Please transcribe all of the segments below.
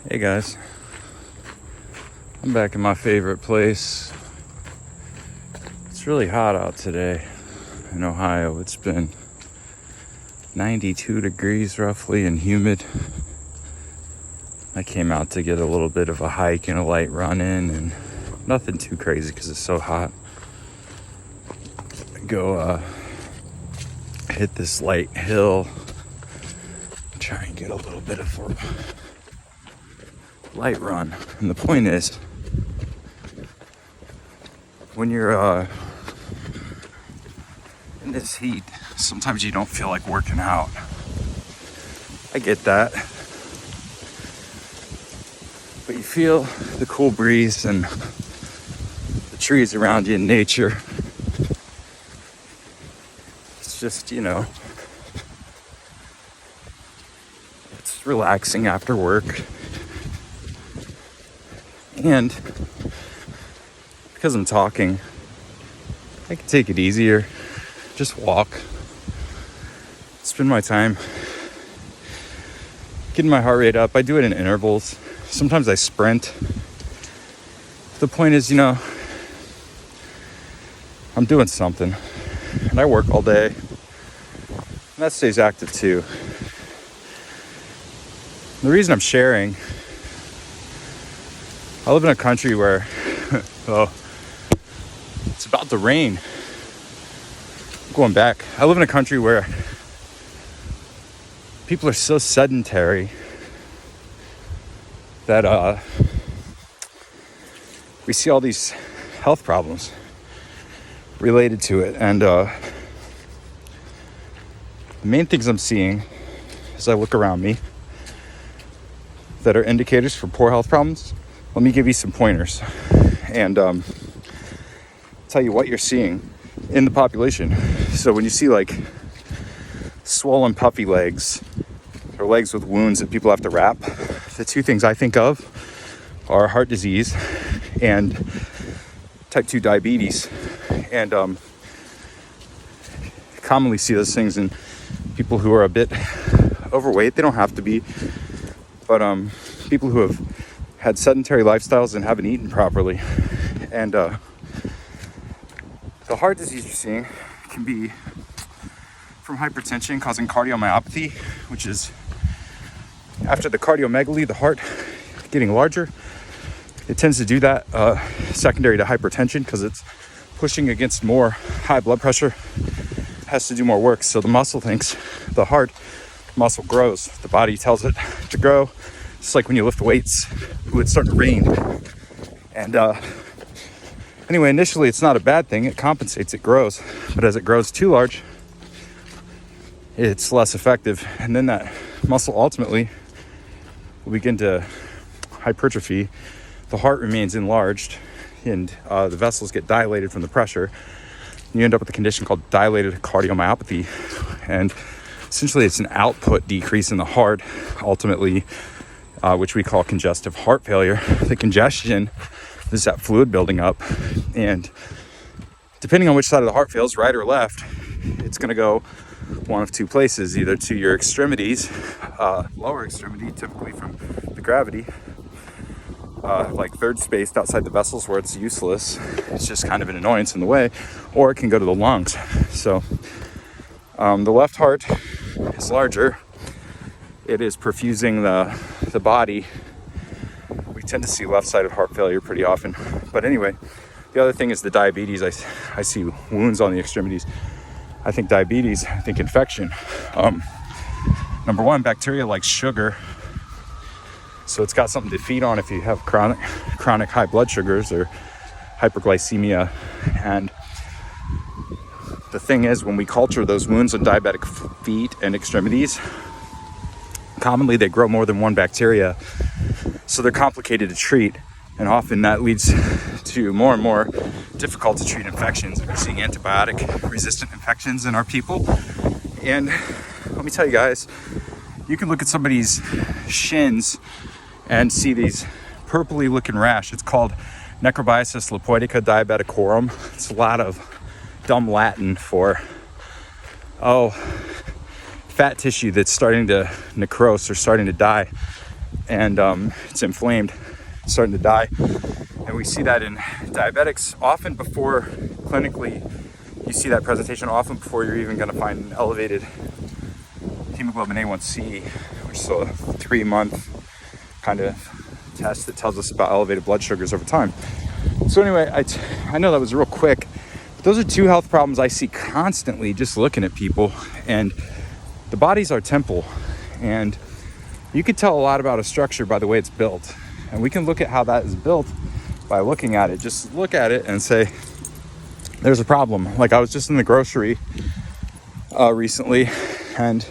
Hey guys, I'm back in my favorite place. It's really hot out today in Ohio. It's been 92 degrees roughly and humid. I came out to get a little bit of a hike and a light run in, and nothing too crazy because it's so hot. Go hit this light hill, try and get a little bit of a light run. And the point is, when you're in this heat, sometimes you don't feel like working out. I get that. But you feel the cool breeze and the trees around you in nature. It's just, it's relaxing after work. And because I'm talking, I can take it easier. Just walk. Spend my time getting my heart rate up. I do it in intervals. Sometimes I sprint. The point is, I'm doing something. And I work all day. And that stays active too. The reason I'm sharing, I live in a country where, it's about to rain. Going back, I live in a country where people are so sedentary that we see all these health problems related to it. And the main things I'm seeing as I look around me that are indicators for poor health problems, let me give you some pointers and tell you what you're seeing in the population. So when you see like swollen puffy legs or legs with wounds that people have to wrap, the two things I think of are heart disease and type 2 diabetes. And commonly see those things in people who are a bit overweight. They don't have to be, but people who have had sedentary lifestyles and haven't eaten properly. And the heart disease you're seeing can be from hypertension causing cardiomyopathy, which is after the cardiomegaly, the heart getting larger. It tends to do that secondary to hypertension because it's pushing against more high blood pressure, has to do more work. So the muscle thinks the heart muscle grows. The body tells it to grow. It's like when you lift weights, it would start to rain. And anyway, initially it's not a bad thing. It compensates, it grows. But as it grows too large, it's less effective. And then that muscle ultimately will begin to hypertrophy. The heart remains enlarged and the vessels get dilated from the pressure. You end up with a condition called dilated cardiomyopathy. And essentially it's an output decrease in the heart, ultimately, which we call congestive heart failure. The congestion is that fluid building up. And depending on which side of the heart fails, right or left, it's going to go one of two places, either to your extremities, lower extremity, typically from the gravity, like third spaced outside the vessels where it's useless. It's just kind of an annoyance in the way, or it can go to the lungs. So the left heart is larger. It is perfusing the body. We tend to see left-sided heart failure pretty often. But anyway, the other thing is the diabetes. I see wounds on the extremities. I think diabetes, I think infection. Number one, bacteria likes sugar. So it's got something to feed on if you have chronic high blood sugars or hyperglycemia. And the thing is, when we culture those wounds on diabetic feet and extremities, commonly they grow more than one bacteria. So they're complicated to treat. And often that leads to more and more difficult to treat infections. We're seeing antibiotic resistant infections in our people. And let me tell you guys, you can look at somebody's shins and see these purpley looking rash. It's called Necrobiasis lipoidica diabeticorum. It's a lot of dumb Latin for, fat tissue that's starting to necrose or starting to die. and it's inflamed, it's starting to die. And we see that in diabetics often before clinically, you see that presentation often before you're even going to find an elevated hemoglobin A1C, which is a 3-month kind of test that tells us about elevated blood sugars over time. So anyway, I know that was real quick. Those are two health problems I see constantly just looking at people. And the body's our temple. And you could tell a lot about a structure by the way it's built. And we can look at how that is built by looking at it. Just look at it and say, there's a problem. Like I was just in the grocery recently, and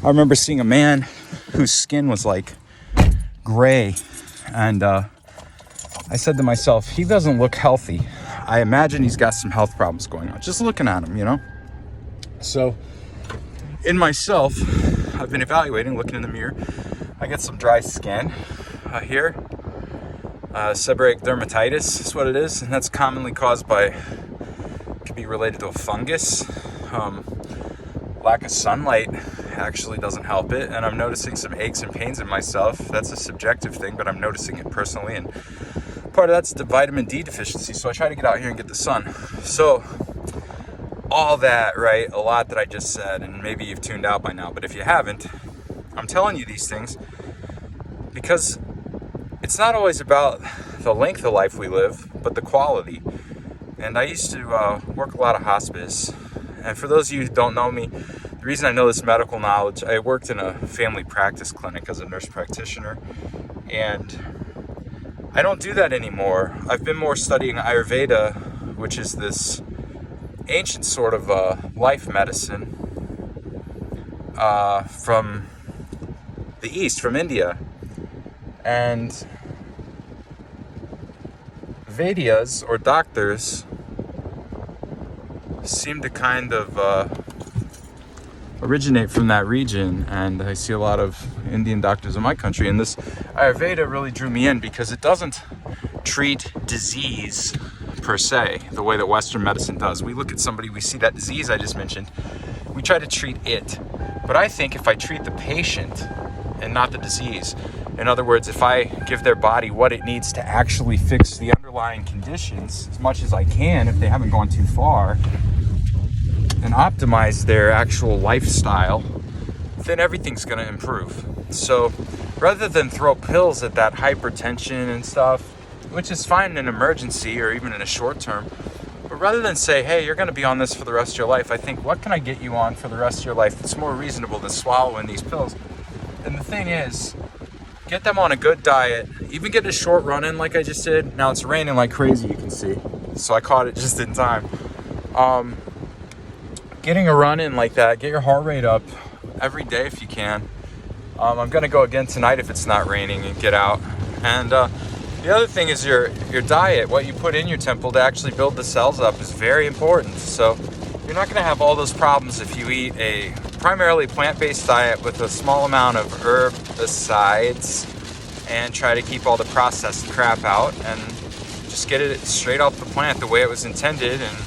I remember seeing a man whose skin was like gray. And I said to myself, he doesn't look healthy. I imagine he's got some health problems going on. Just looking at him, you know? So in myself, I've been evaluating, looking in the mirror. I get some dry skin here. Seborrheic dermatitis is what it is. And that's commonly caused by, could be related to a fungus. Lack of sunlight actually doesn't help it. And I'm noticing some aches and pains in myself. That's a subjective thing, but I'm noticing it personally. And part of that's the vitamin D deficiency. So I try to get out here and get the sun. So all that, right? A lot that I just said, and maybe you've tuned out by now, but if you haven't, I'm telling you these things because it's not always about the length of life we live, but the quality. And I used to work a lot of hospice. And for those of you who don't know me, the reason I know this medical knowledge, I worked in a family practice clinic as a nurse practitioner. And I don't do that anymore. I've been more studying Ayurveda, which is this ancient sort of life medicine from the East, from India. And Vaidyas, or doctors, seem to kind of originate from that region. And I see a lot of Indian doctors in my country. And this Ayurveda really drew me in because it doesn't treat disease per se, the way that Western medicine does. We look at somebody, we see that disease I just mentioned, we try to treat it. But I think if I treat the patient and not the disease, in other words, if I give their body what it needs to actually fix the underlying conditions as much as I can, if they haven't gone too far, and optimize their actual lifestyle, then everything's going to improve. So rather than throw pills at that hypertension and stuff, which is fine in an emergency or even in a short term, but rather than say, hey, you're going to be on this for the rest of your life, I think, what can I get you on for the rest of your life that's more reasonable than swallowing these pills? And the thing is, get them on a good diet, even get a short run in like I just did. Now it's raining like crazy, you can see, so I caught it just in time. Getting a run in like that, get your heart rate up every day if you can. I'm gonna go again tonight if it's not raining and get out. And the other thing is your diet, what you put in your temple to actually build the cells up is very important. So you're not gonna have all those problems if you eat a primarily plant-based diet with a small amount of herbicides and try to keep all the processed crap out and just get it straight off the plant the way it was intended, and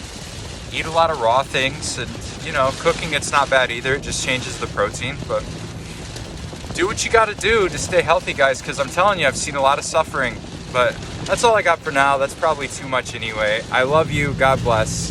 eat a lot of raw things. And you know, cooking, it's not bad either, it just changes the protein. But do what you got to do to stay healthy, guys, because I'm telling you, I've seen a lot of suffering. But that's all I got for now. That's probably too much anyway. I love you. God bless.